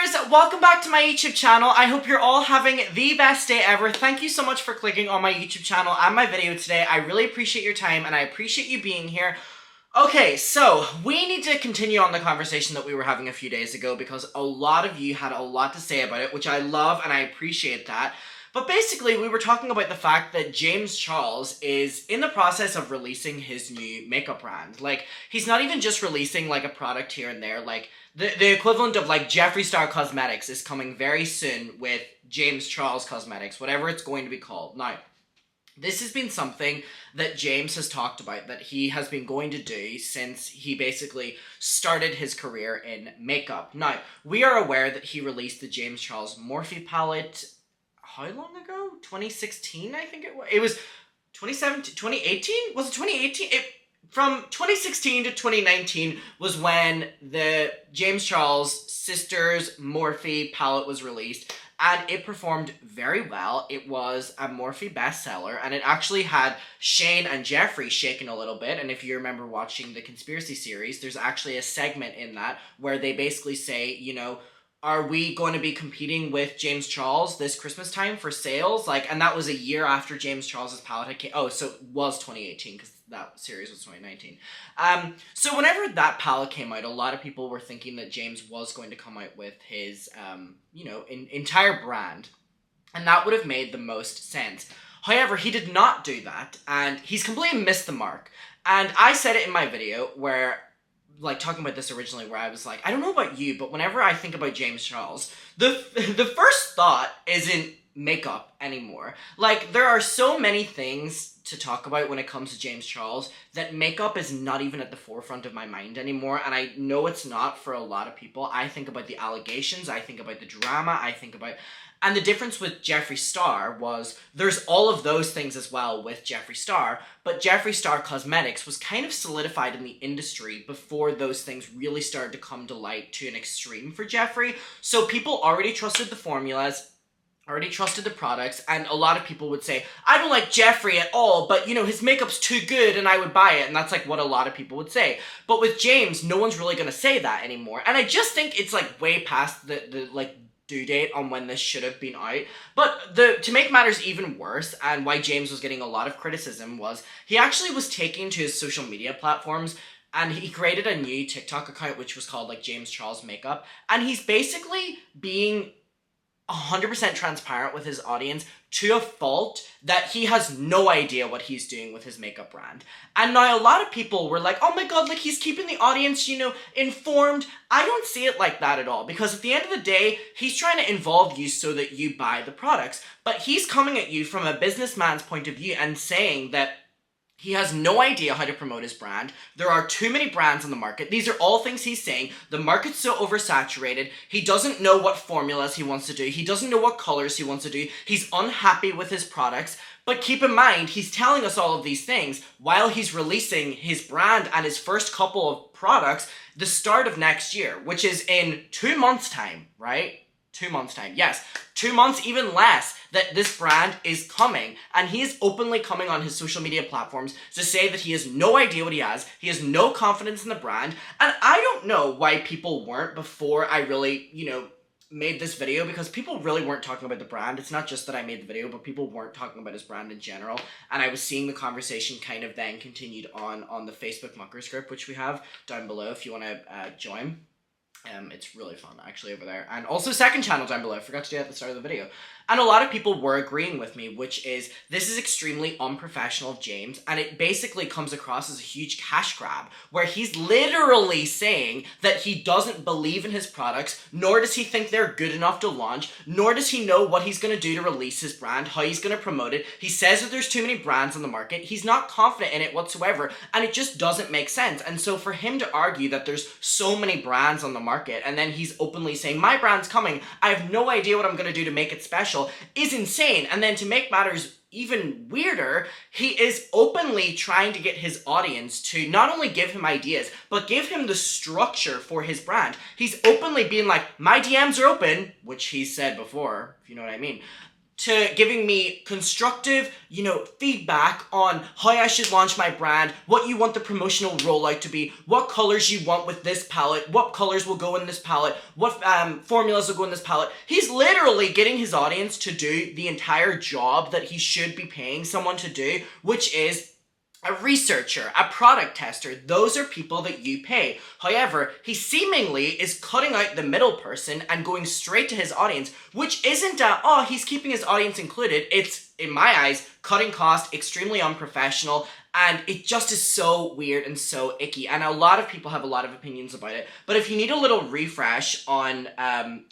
viewers, welcome back to my YouTube channel. I hope you're all having the best day ever. Thank you so much for clicking on my YouTube channel and my video today. I really appreciate your time and I appreciate you being here. Okay, so we need to continue on the conversation that we were having a few days ago because a lot of you had a lot to say about it, which I love and I appreciate that. But basically, we were talking about the fact that James Charles is in the process of releasing his new makeup brand. Like, he's not even just releasing, like, a product here and there. Like, the equivalent of, like, Jeffree Star Cosmetics is coming very soon with James Charles Cosmetics, whatever it's going to be called. Now, this has been something that James has talked about that he has been going to do since he basically started his career in makeup. Now, we are aware that he released the James Charles Morphe palette how long ago? 2016, I think it was. It was 2017, 2018? Was it 2018? From 2016 to 2019 was when the James Charles Sisters Morphe palette was released, and it performed very well. It was a Morphe bestseller, and it actually had Shane and Jeffree shaking a little bit, and if you remember watching the Conspiracy series, there's actually a segment in that where they basically say, you know, are we going to be competing with James Charles this Christmas time for sales? Like, and that was a year after James Charles's palette had came. Oh, so it was 2018 because that series was 2019. So whenever that palette came out, a lot of people were thinking that James was going to come out with his, entire brand, and that would have made the most sense. However, he did not do that, and he's completely missed the mark. And I said it in my video where, like, talking about this originally, where I was like, I don't know about you, but whenever I think about James Charles, the first thought isn't makeup anymore. Like, there are so many things to talk about when it comes to James Charles that makeup is not even at the forefront of my mind anymore, and I know it's not for a lot of people. I think about the allegations, I think about the drama, I think about... And the difference with Jeffree Star was there's all of those things as well with Jeffree Star, but Jeffree Star Cosmetics was kind of solidified in the industry before those things really started to come to light to an extreme for Jeffree. So people already trusted the formulas, already trusted the products, and a lot of people would say, I don't like Jeffree at all, but, you know, his makeup's too good and I would buy it, and that's, like, what a lot of people would say. But with James, no one's really gonna say that anymore, and I just think it's, like, way past the due date on when this should have been out. But to make matters even worse, and why James was getting a lot of criticism, was he actually was taking to his social media platforms and he created a new TikTok account which was called, like, James Charles Makeup, and he's basically being 100% transparent with his audience to a fault that he has no idea what he's doing with his makeup brand. And now a lot of people were like, oh my god, like, he's keeping the audience, you know, informed. I don't see it like that at all, because at the end of the day, he's trying to involve you so that you buy the products, but he's coming at you from a businessman's point of view and saying that he has no idea how to promote his brand. There are too many brands on the market. These are all things he's saying. The market's so oversaturated. He doesn't know what formulas he wants to do. He doesn't know what colors he wants to do. He's unhappy with his products. But keep in mind, he's telling us all of these things while he's releasing his brand and his first couple of products the start of next year, which is in 2 months' time, right? 2 months' time. Yes, 2 months, even less, that this brand is coming, and he is openly coming on his social media platforms to say that he has no idea what he has no confidence in the brand, and I don't know why people weren't before I really, made this video, because people really weren't talking about the brand. It's not just that I made the video, but people weren't talking about his brand in general, and I was seeing the conversation kind of then continued on the Facebook Muckers group, which we have down below if you want to join. It's really fun, actually, over there. And also second channel down below. I forgot to do that at the start of the video. And a lot of people were agreeing with me, which is, this is extremely unprofessional of James, and it basically comes across as a huge cash grab, where he's literally saying that he doesn't believe in his products, nor does he think they're good enough to launch, nor does he know what he's going to do to release his brand, how he's going to promote it. He says that there's too many brands on the market. He's not confident in it whatsoever, and it just doesn't make sense. And so for him to argue that there's so many brands on the market, and then he's openly saying, my brand's coming, I have no idea what I'm going to do to make it special, is insane. And then to make matters even weirder, he is openly trying to get his audience to not only give him ideas, but give him the structure for his brand. He's openly being like, my DMs are open, which he said before, if you know what I mean. to giving me constructive, feedback on how I should launch my brand, what you want the promotional rollout to be, what colors you want with this palette, what colors will go in this palette, what formulas will go in this palette. He's literally getting his audience to do the entire job that he should be paying someone to do, which is a researcher, a product tester. Those are people that you pay. However, he seemingly is cutting out the middle person and going straight to his audience, which isn't he's keeping his audience included. It's, in my eyes, cutting cost, extremely unprofessional, and it just is so weird and so icky. And a lot of people have a lot of opinions about it. But if you need a little refresh on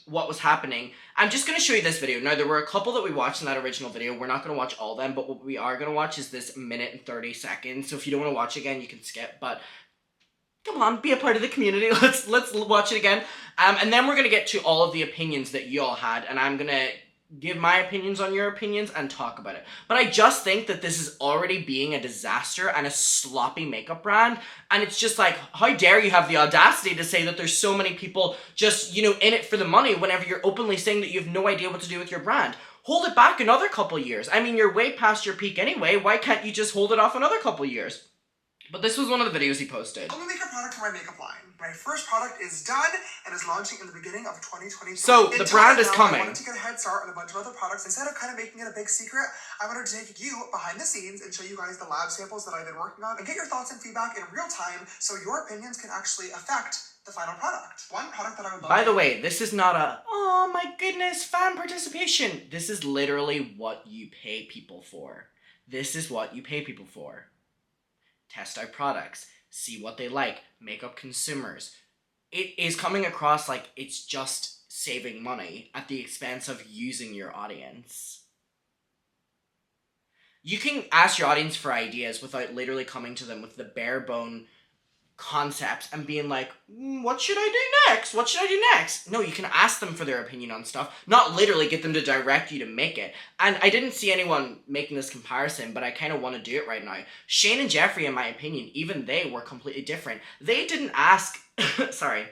what was happening, I'm just going to show you this video. Now, there were a couple that we watched in that original video. We're not going to watch all of them, but what we are going to watch is this minute and 30 seconds. So if you don't want to watch again, you can skip. But come on, be a part of the community. Let's watch it again. And then we're going to get to all of the opinions that you all had. And I'm going to give my opinions on your opinions and talk about it. But I just think that this is already being a disaster and a sloppy makeup brand. And it's just like, how dare you have the audacity to say that there's so many people just, in it for the money whenever you're openly saying that you have no idea what to do with your brand. Hold it back another couple years. I mean, you're way past your peak anyway. Why can't you just hold it off another couple years? But this was one of the videos he posted. I'm gonna make a product for my makeup line. My first product is done and is launching in the beginning of 2023. So the brand is coming. I wanted to get a head start on a bunch of other products. Instead of kind of making it a big secret, I wanted to take you behind the scenes and show you guys the lab samples that I've been working on and get your thoughts and feedback in real time so your opinions can actually affect the final product. One product that I would love. By the way, this is not a, oh my goodness, fan participation. This is literally what you pay people for. This is what you pay people for. Test out products, see what they like, make up consumers. It is coming across like it's just saving money at the expense of using your audience. You can ask your audience for ideas without literally coming to them with the bare bone concepts and being like, what should I do next? What should I do next? No, you can ask them for their opinion on stuff, not literally get them to direct you to make it. And I didn't see anyone making this comparison, but I kind of want to do it right now. Shane and Jeffree, in my opinion, even they were completely different. They didn't ask, sorry,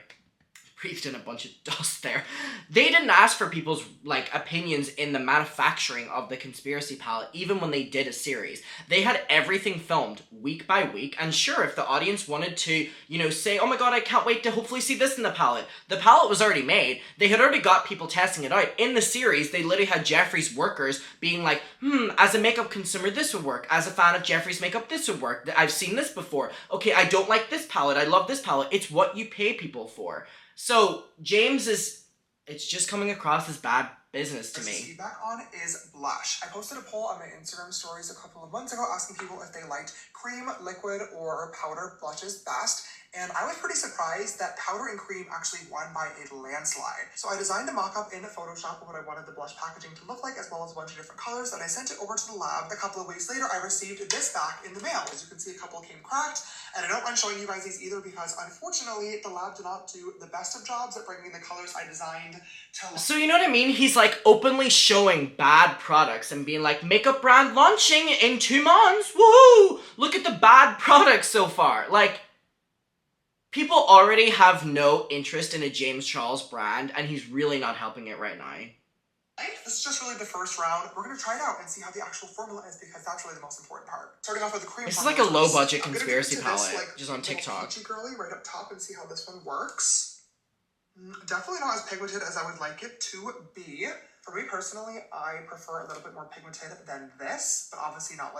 breathed in a bunch of dust there. They didn't ask for people's opinions in the manufacturing of the conspiracy palette, even when they did a series. They had everything filmed week by week, and sure, if the audience wanted to, say, oh my god, I can't wait to hopefully see this in the palette was already made. They had already got people testing it out. In the series, they literally had Jeffree's workers being like, as a makeup consumer, this would work. As a fan of Jeffree's makeup, this would work. I've seen this before. Okay, I don't like this palette. I love this palette. It's what you pay people for. So, James it's just coming across as bad business to me. Feedback on is blush. I posted a poll on my Instagram stories a couple of months ago asking people if they liked cream, liquid, or powder blushes best. And I was pretty surprised that powder and cream actually won by a landslide. So I designed a mock-up in Photoshop of what I wanted the blush packaging to look like, as well as a bunch of different colors, and I sent it over to the lab. A couple of weeks later, I received this back in the mail. As you can see, a couple came cracked, and I don't mind showing you guys these either because, unfortunately, the lab did not do the best of jobs at bringing the colors I designed to life. So you know what I mean? He's openly showing bad products and being like, makeup brand launching in 2 months, woohoo! Look at the bad products so far. People already have no interest in a James Charles brand, and he's really not helping it right now. This is just really the first round. We're going to try it out and see how the actual formula is because that's really the most important part. Starting off with the cream. This is like a low-budget conspiracy palette, just on TikTok. Peachy girly right up top and see how this one works. Definitely not as pigmented as I would like it to be. For me personally, I prefer a little bit more pigmented than this, but obviously not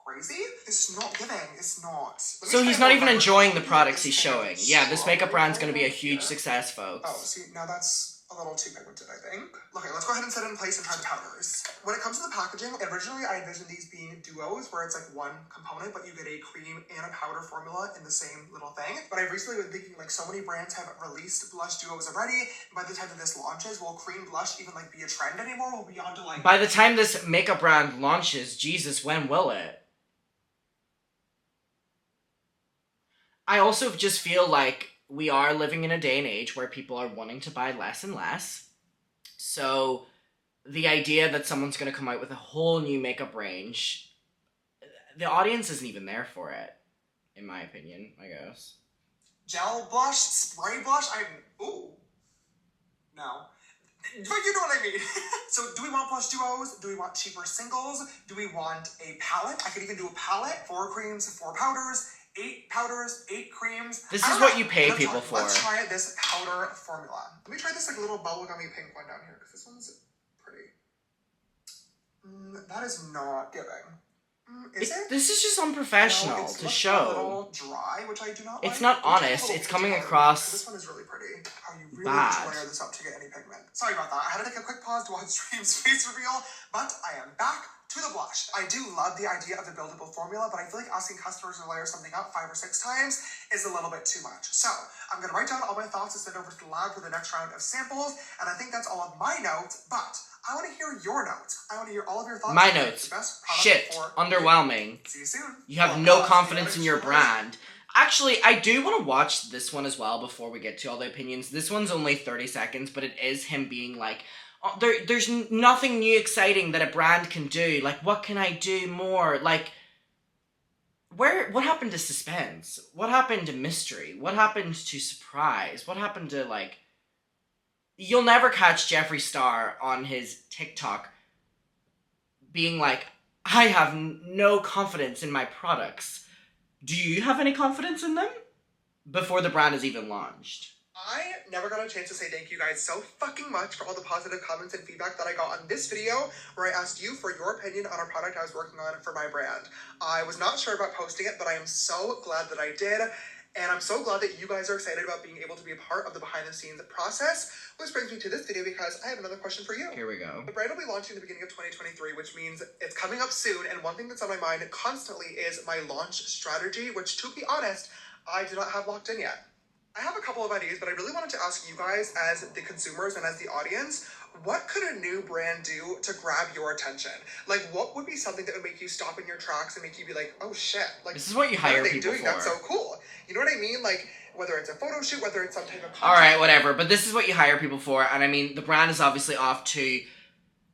crazy. It's not giving. It's not. So he's not even enjoying the products he's showing. Yeah, this makeup brand's gonna be a huge success, folks. Oh, see, now that's a little too pigmented, I think. Okay, let's go ahead and set it in place and try the powders. When it comes to the packaging, originally I envisioned these being duos, where it's one component, but you get a cream and a powder formula in the same little thing. But I've recently been thinking, so many brands have released blush duos already, and by the time that this launches, will cream blush even be a trend anymore? We'll be on to By the time this makeup brand launches, Jesus, when will it? I also just feel like we are living in a day and age where people are wanting to buy less and less. So the idea that someone's going to come out with a whole new makeup range, the audience isn't even there for it, in my opinion, I guess. Gel blush, spray blush, ooh. No. But you know what I mean. So do we want blush duos? Do we want cheaper singles? Do we want a palette? I could even do a palette, 4 creams, 4 powders, 8 powders, 8 creams. This is what you pay people for. Let's try this powder formula. Let me try this like little bubblegummy pink one down here, because this one's pretty. That is not giving. Is it? This is just unprofessional no, to show. A show. little dry, which I do not like. It's not honest. It's coming across This one is really pretty. How you really bad. need to layer this up to get any pigment. Sorry about that. I had to take a quick pause to watch Dream's face reveal, but I am back to the blush. I do love the idea of the buildable formula, but I feel like asking customers to layer something up 5 or 6 times is a little bit too much. So I'm going to write down all my thoughts and send over to the lab for the next round of samples, and I think that's all of my notes, but I want to hear your notes. I want to hear all of your thoughts. My notes. Shit. Underwhelming. See you soon. You have no confidence in your brand. Actually, I do want to watch this one as well before we get to all the opinions. This one's only 30 seconds, but it is him being like, oh, there's nothing new exciting that a brand can do. Like, what can I do more? Like, what happened to suspense? What happened to mystery? What happened to surprise? What happened to, like... You'll never catch Jeffree Star on his TikTok being like, I have no confidence in my products. Do you have any confidence in them? Before the brand is even launched. I never got a chance to say thank you guys so fucking much for all the positive comments and feedback that I got on this video where I asked you for your opinion on a product I was working on for my brand. I was not sure about posting it, but I am so glad that I did. And I'm so glad that you guys are excited about being able to be a part of the behind-the-scenes process, which brings me to this video because I have another question for you. Here we go. The brand will be launching in the beginning of 2023, which means it's coming up soon, and one thing that's on my mind constantly is my launch strategy, which, to be honest, I do not have locked in yet. I have a couple of ideas, but I really wanted to ask you guys as the consumers and as the audience, what could a new brand do to grab your attention? Like, what would be something that would make you stop in your tracks and make you be like, oh shit, like, this is what you hire what are they people doing? for. That's so cool. You know what I mean? Like, whether it's a photo shoot, whether it's some type of content. Alright, whatever, but this is what you hire people for, and I mean, the brand is obviously off to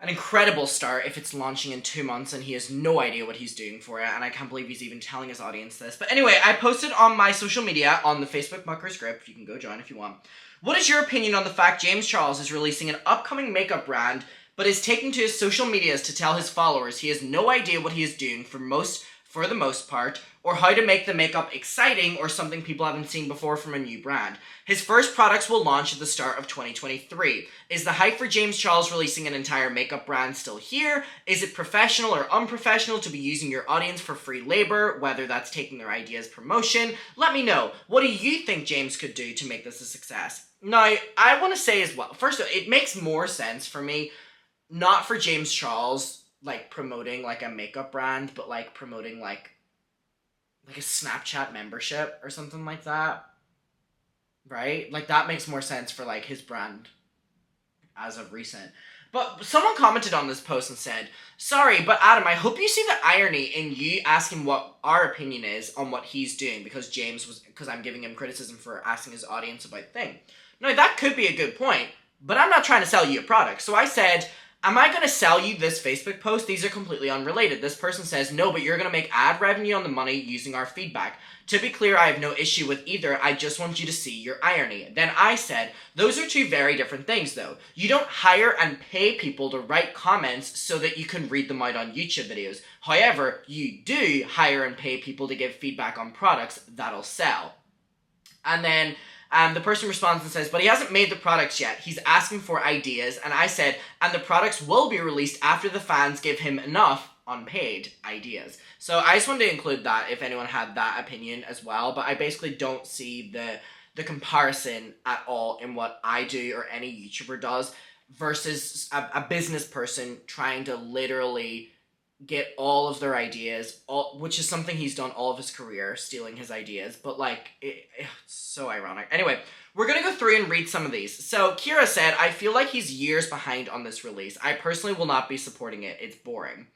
an incredible start if it's launching in 2 months and he has no idea what he's doing for it, and I can't believe he's even telling his audience this. But anyway, I posted on my social media, on the Facebook Muckers group, you can go join if you want. What is your opinion on the fact James Charles is releasing an upcoming makeup brand, but is taking to his social medias to tell his followers he has no idea what he is doing for the most part, or how to make the makeup exciting or something people haven't seen before from a new brand. His first products will launch at the start of 2023. Is the hype for James Charles releasing an entire makeup brand still here? Is it professional or unprofessional to be using your audience for free labor, whether that's taking their ideas promotion? Let me know. What do you think James could do to make this a success? Now, I want to say as well, first of all, it makes more sense for me, not for James Charles like promoting like a makeup brand, but like promoting like a Snapchat membership or something like that. Right? Like that makes more sense for like his brand as of recent. But someone commented on this post and said, sorry, but Adam, I hope you see the irony in you asking what our opinion is on what he's doing because I'm giving him criticism for asking his audience about thing. No, that could be a good point, but I'm not trying to sell you a product. So I said, am I going to sell you this Facebook post? These are completely unrelated. This person says, no, but you're going to make ad revenue on the money using our feedback. To be clear, I have no issue with either. I just want you to see your irony. Then I said, those are two very different things, though. You don't hire and pay people to write comments so that you can read them out on YouTube videos. However, you do hire and pay people to give feedback on products that'll sell. And then the person responds and says, but he hasn't made the products yet. He's asking for ideas. And I said, and the products will be released after the fans give him enough unpaid ideas. So I just wanted to include that if anyone had that opinion as well. But I basically don't see the comparison at all in what I do or any YouTuber does versus a business person trying to literally get all of their ideas, which is something he's done all of his career, stealing his ideas, but like, it's so ironic. Anyway, we're gonna go through and read some of these. So Kira said, I feel like he's years behind on this release. I personally will not be supporting it. It's boring.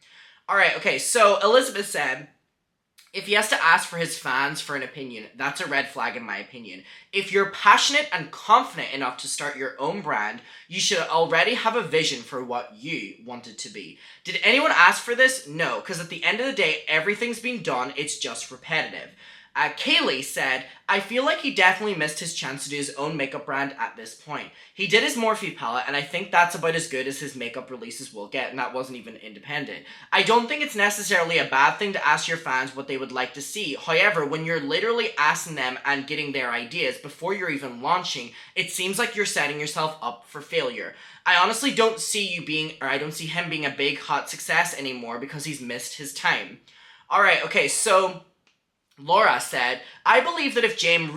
Alright, okay, so Elizabeth said, if he has to ask for his fans for an opinion, that's a red flag in my opinion. If you're passionate and confident enough to start your own brand, you should already have a vision for what you want it to be. Did anyone ask for this? No, because at the end of the day, everything's being done, it's just repetitive. Kaylee said, I feel like he definitely missed his chance to do his own makeup brand at this point. He did his Morphe palette, and I think that's about as good as his makeup releases will get, and that wasn't even independent. I don't think it's necessarily a bad thing to ask your fans what they would like to see. However, when you're literally asking them and getting their ideas before you're even launching, it seems like you're setting yourself up for failure. I honestly don't see I don't see him being a big hot success anymore because he's missed his time. Alright, okay, so Laura said, I believe that if James,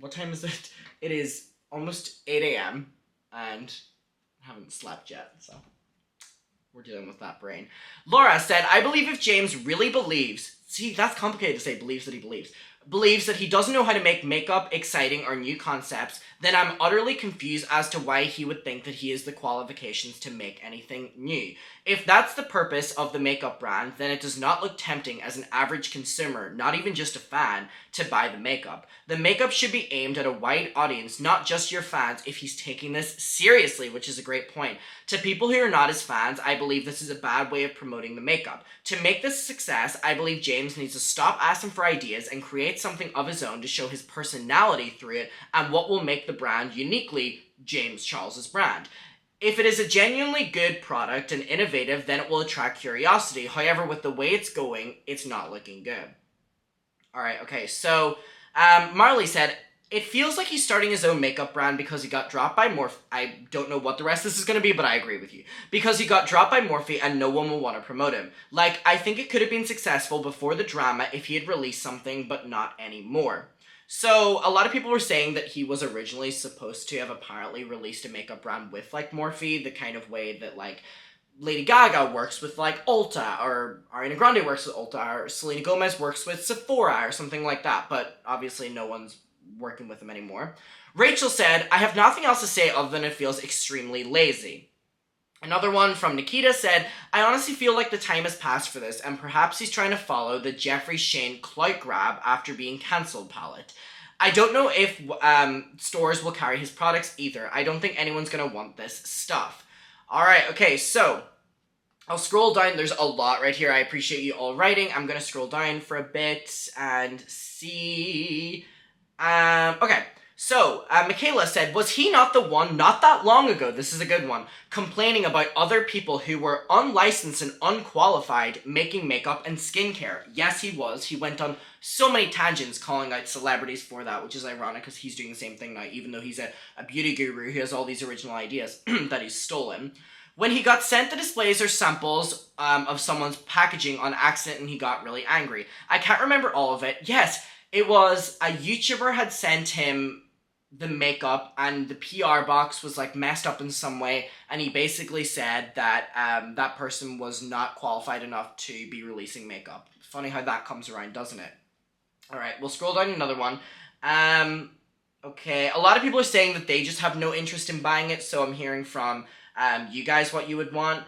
what time is it? It is almost 8 a.m. and I haven't slept yet, so we're dealing with that brain. Laura said, I believe if James really believes, see, that's complicated to say, believes that he doesn't know how to make makeup exciting or new concepts, then I'm utterly confused as to why he would think that he has the qualifications to make anything new. If that's the purpose of the makeup brand, then it does not look tempting as an average consumer, not even just a fan, to buy the makeup. The makeup should be aimed at a wide audience, not just your fans, if he's taking this seriously, which is a great point. To people who are not his fans, I believe this is a bad way of promoting the makeup. To make this a success, I believe James needs to stop asking for ideas and create something of his own to show his personality through it and what will make the brand uniquely James Charles's brand. If it is a genuinely good product and innovative, then it will attract curiosity. However, with the way it's going, it's not looking good. Alright, okay, so Marley said, it feels like he's starting his own makeup brand because he got dropped by Morphe. I don't know what the rest of this is going to be, but I agree with you. Because he got dropped by Morphe and no one will want to promote him. Like, I think it could have been successful before the drama if he had released something, but not anymore. So, a lot of people were saying that he was originally supposed to have apparently released a makeup brand with, like, Morphe, the kind of way that, like, Lady Gaga works with, like, Ulta, or Ariana Grande works with Ulta, or Selena Gomez works with Sephora, or something like that, but obviously no one's working with him anymore. Rachel said, I have nothing else to say other than it feels extremely lazy. Another one from Nikita said, I honestly feel like the time has passed for this, and perhaps he's trying to follow the Jeffree Shane clout grab after being cancelled palette. I don't know if stores will carry his products either. I don't think anyone's going to want this stuff. Alright, okay, so I'll scroll down. There's a lot right here. I appreciate you all writing. I'm going to scroll down for a bit and see. Okay. So, Michaela said, was he not the one, not that long ago, this is a good one, complaining about other people who were unlicensed and unqualified making makeup and skincare? Yes, he was. He went on so many tangents calling out celebrities for that, which is ironic because he's doing the same thing now, even though he's a beauty guru who has all these original ideas that he's stolen. When he got sent the displays or samples of someone's packaging on accident and he got really angry. I can't remember all of it. Yes, it was a YouTuber had sent him the makeup and the PR box was like messed up in some way, and he basically said that that person was not qualified enough to be releasing makeup. Funny how that comes around, doesn't it? Alright, we'll scroll down another one. Okay, a lot of people are saying that they just have no interest in buying it, so I'm hearing from you guys what you would want.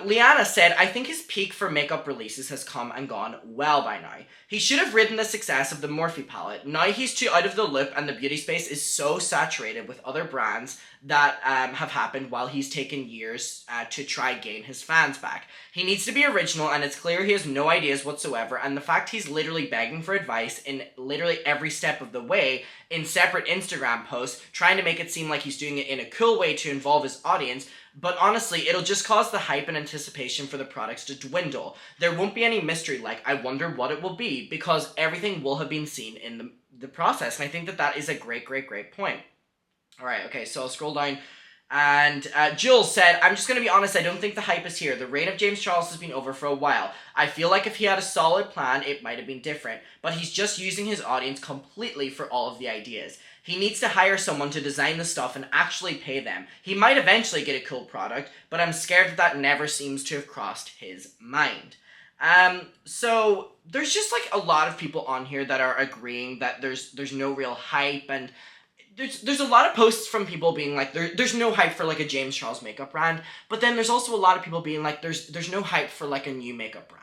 Liana said, I think his peak for makeup releases has come and gone well by now. He should have ridden the success of the Morphe palette. Now he's too out of the loop and the beauty space is so saturated with other brands that have happened while he's taken years to try gain his fans back. He needs to be original and it's clear he has no ideas whatsoever, and the fact he's literally begging for advice in literally every step of the way in separate Instagram posts, trying to make it seem like he's doing it in a cool way to involve his audience, but honestly, it'll just cause the hype and anticipation for the products to dwindle. There won't be any mystery like, I wonder what it will be, because everything will have been seen in the process. And I think that that is a great, great, great point. Alright, okay, so I'll scroll down. And Jules said, I'm just going to be honest, I don't think the hype is here. The reign of James Charles has been over for a while. I feel like if he had a solid plan, it might have been different. But he's just using his audience completely for all of the ideas. He needs to hire someone to design the stuff and actually pay them. He might eventually get a cool product, but I'm scared that that never seems to have crossed his mind. So there's just like a lot of people on here that are agreeing that there's no real hype, and there's a lot of posts from people being like there's no hype for like a James Charles makeup brand, but then there's also a lot of people being like there's no hype for like a new makeup brand.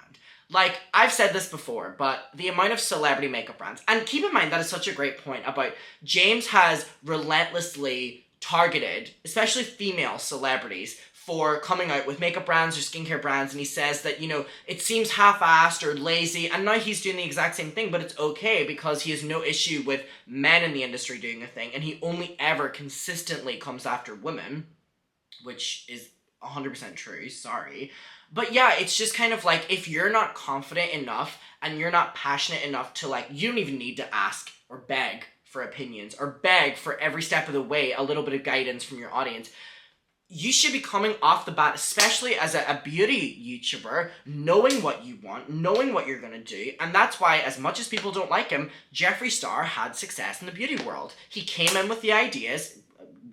Like, I've said this before, but the amount of celebrity makeup brands, and keep in mind that is such a great point about James has relentlessly targeted, especially female celebrities, for coming out with makeup brands or skincare brands, and he says that, you know, it seems half-assed or lazy, and now he's doing the exact same thing, but it's okay because he has no issue with men in the industry doing a thing, and he only ever consistently comes after women, which is 100% true, sorry. But yeah, it's just kind of like, if you're not confident enough and you're not passionate enough to, like, you don't even need to ask or beg for opinions or beg for every step of the way a little bit of guidance from your audience. You should be coming off the bat, especially as a beauty YouTuber, knowing what you want, knowing what you're going to do. And that's why, as much as people don't like him, Jeffree Star had success in the beauty world. He came in with the ideas,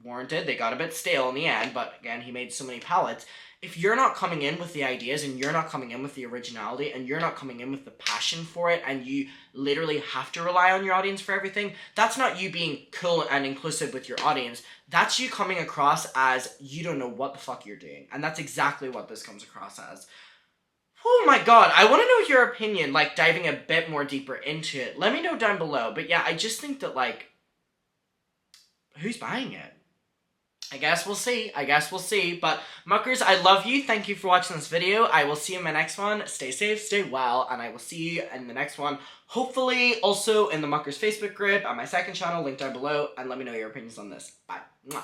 warranted, they got a bit stale in the end, but again, he made so many palettes. If you're not coming in with the ideas and you're not coming in with the originality and you're not coming in with the passion for it and you literally have to rely on your audience for everything, that's not you being cool and inclusive with your audience. That's you coming across as you don't know what the fuck you're doing. And that's exactly what this comes across as. Oh my god, I want to know your opinion, like diving a bit more deeper into it. Let me know down below. But yeah, I just think that, like, who's buying it? I guess we'll see. But muckers, I love you. Thank you for watching this video. I will see you in my next one. Stay safe, stay well, and I will see you in the next one. Hopefully also in the Muckers Facebook group, on my second channel, linked down below, and let me know your opinions on this. Bye. Mwah.